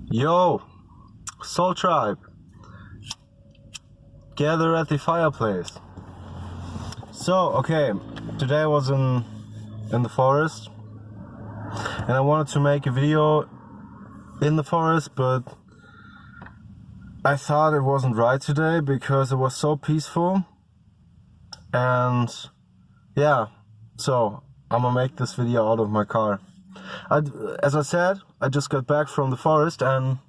Yo, Soul Tribe, gather at the fireplace. So, okay, today I was in the forest, and I wanted to make a video in the forest, but I thought it wasn't right today because it was so peaceful. And yeah, so I'm gonna make this video out of my car. As I said, I just got back from the forest and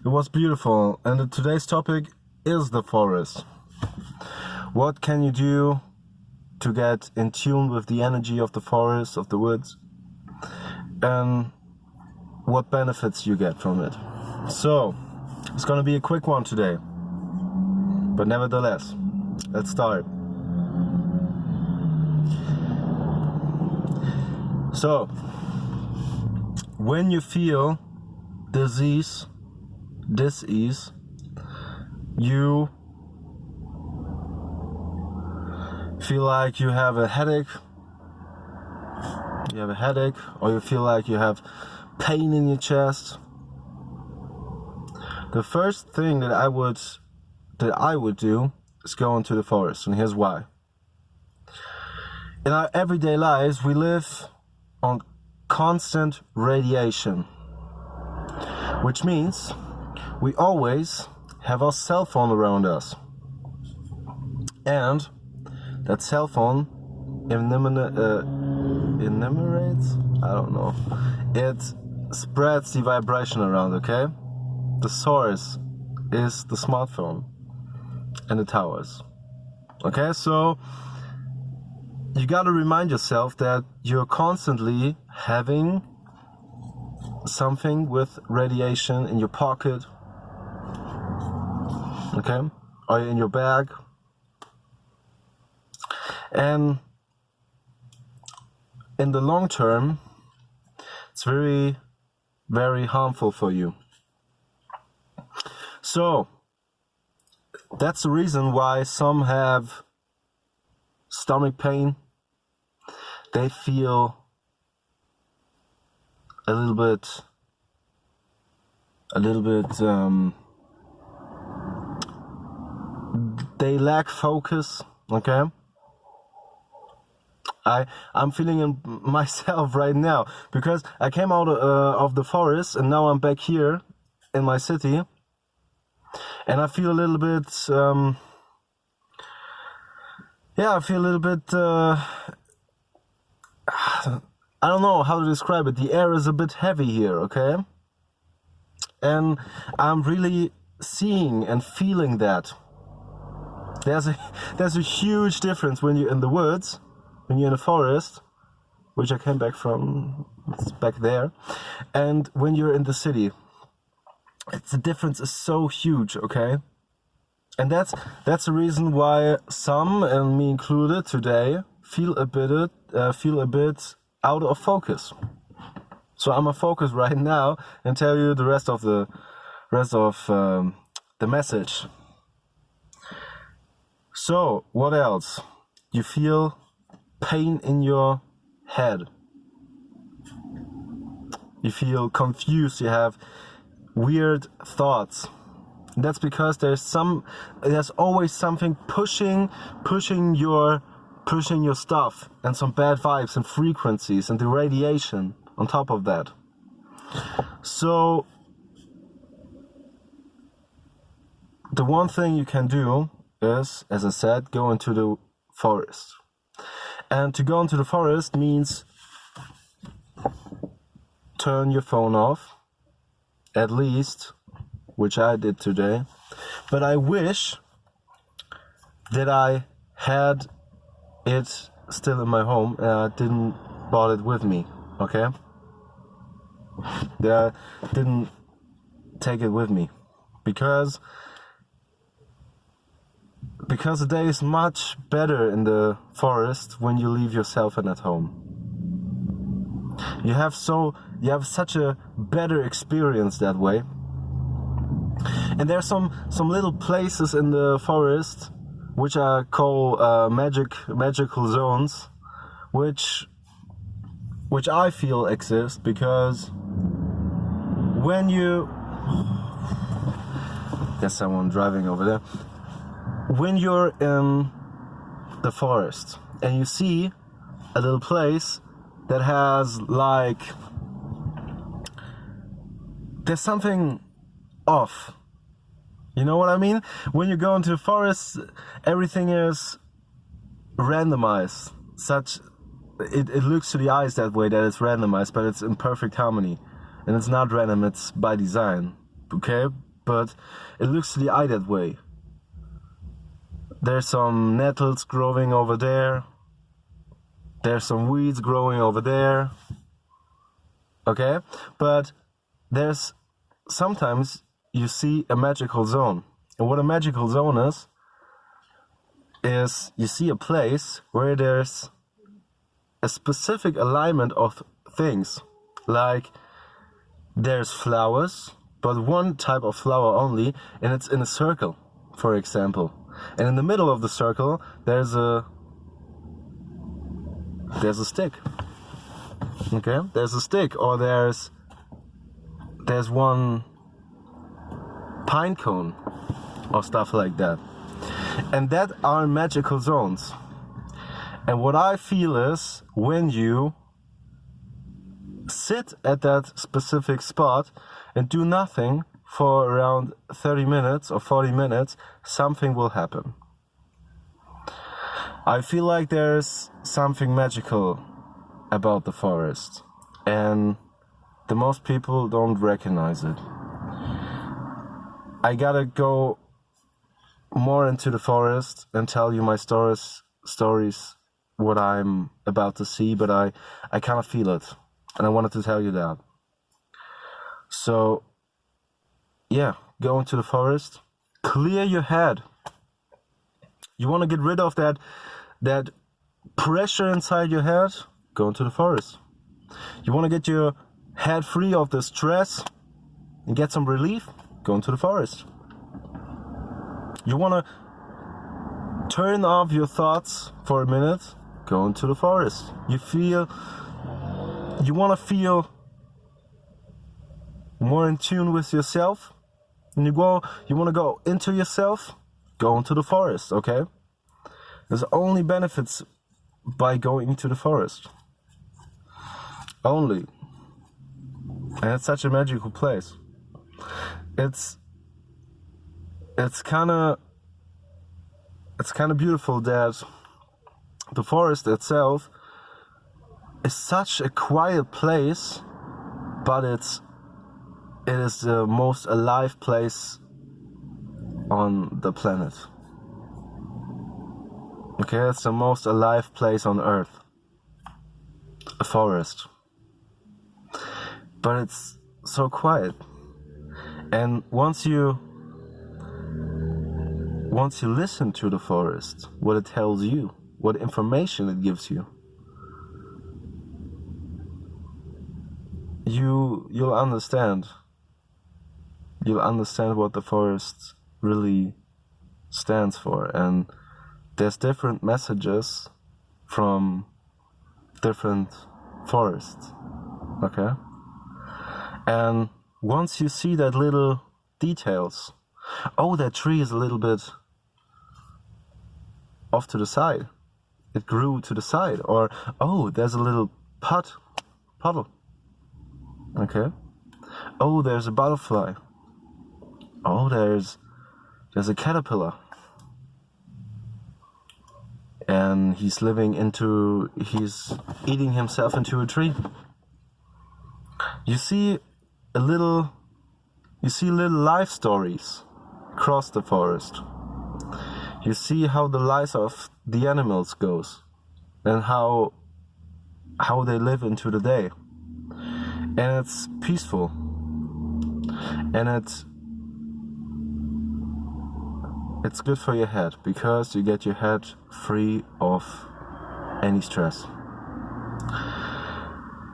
it was beautiful. And today's topic is the forest. What can you do to get in tune with the energy of the forest, of the woods, and what benefits you get from it? So, it's gonna be a quick one today, but nevertheless, let's start. So, when you feel dis-ease, you feel like you have a headache, or you feel like you have pain in your chest, the first thing that I would do is go into the forest, and here's why. In our everyday lives, we live on constant radiation, which means we always have our cell phone around us, and that cell phone enumerates, I don't know, it spreads the vibration around, okay? The source is the smartphone and the towers, okay? So you gotta remind yourself that you're constantly having something with radiation in your pocket, okay, or in your bag, and in the long term, it's very, very harmful for you. So that's the reason why some have stomach pain. They feel a little bit they lack focus, okay? I'm feeling it myself right now because I came out of the forest and now I'm back here in my city, and I feel a little bit I don't know how to describe it. The air is a bit heavy here, okay? And I'm really seeing and feeling that. There's a huge difference when you're in the woods, when you're in the forest, which I came back from, it's back there, and when you're in the city. The difference is so huge, okay? And that's the reason why some, and me included today, feel a bit out of focus. So I'm gonna focus right now and tell you the rest of the message. So what else? You feel pain in your head. You feel confused. You have weird thoughts. And that's because there's always something pushing your stuff, and some bad vibes and frequencies and the radiation on top of that. So the one thing you can do is, as I said, go into the forest. And to go into the forest means turn your phone off, at least, which I did today. But I wish that I had it still in my home and I didn't brought it with me, okay? That I didn't take it with me because the day is much better in the forest when you leave your cell phone at home. You have such a better experience that way. And there's some little places in the forest which are called magical zones, which I feel exist because when you... There's someone driving over there. When you're in the forest and you see a little place that has like... There's something off. You know what I mean? When you go into the forest, everything is randomized. It looks to the eyes that way, that it's randomized, but it's in perfect harmony. And it's not random, it's by design. Okay? But it looks to the eye that way. There's some nettles growing over there. There's some weeds growing over there. Okay? But there's sometimes you see a magical zone. And what a magical zone is you see a place where there's a specific alignment of things. Like there's flowers, but one type of flower only, and it's in a circle, for example. And in the middle of the circle there's a stick. Okay? There's a stick, or there's one pine cone or stuff like that. And that are magical zones. And what I feel is when you sit at that specific spot and do nothing for around 30 minutes or 40 minutes, something will happen. I feel like there's something magical about the forest, and the most people don't recognize it. I gotta go more into the forest and tell you my stories, what I'm about to see, but I kind of feel it, and I wanted to tell you that. So, yeah, go into the forest, clear your head. You want to get rid of that pressure inside your head? Go into the forest. You want to get your head free of the stress and get some relief? Go into the forest. You want to turn off your thoughts for a minute? Go into the forest. You want to feel more in tune with yourself? And you want to go into yourself? Go into the forest, okay? There's only benefits by going into the forest. Only. And it's such a magical place. It's kind of beautiful that the forest itself is such a quiet place, but it is the most alive place on the planet. Okay, it's the most alive place on Earth. A forest. But it's so quiet. And once you listen to the forest, what it tells you, what information it gives you, you'll understand. You'll understand what the forest really stands for. And there's different messages from different forests. Okay? And once you see that little details, oh, that tree is a little bit off to the side. It grew to the side. Or, oh, there's a little puddle. Okay? Oh, there's a butterfly. Oh, there's a caterpillar. And he's eating himself into a tree. You see little life stories across the forest. You see how the lives of the animals goes and how they live into the day. And it's peaceful. And it's good for your head, because you get your head free of any stress.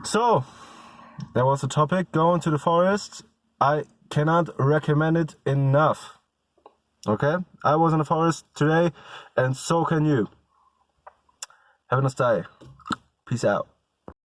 So, that was the topic. Go into the forest. I cannot recommend it enough. Okay? I was in the forest today, and so can you. Have a nice day. Peace out.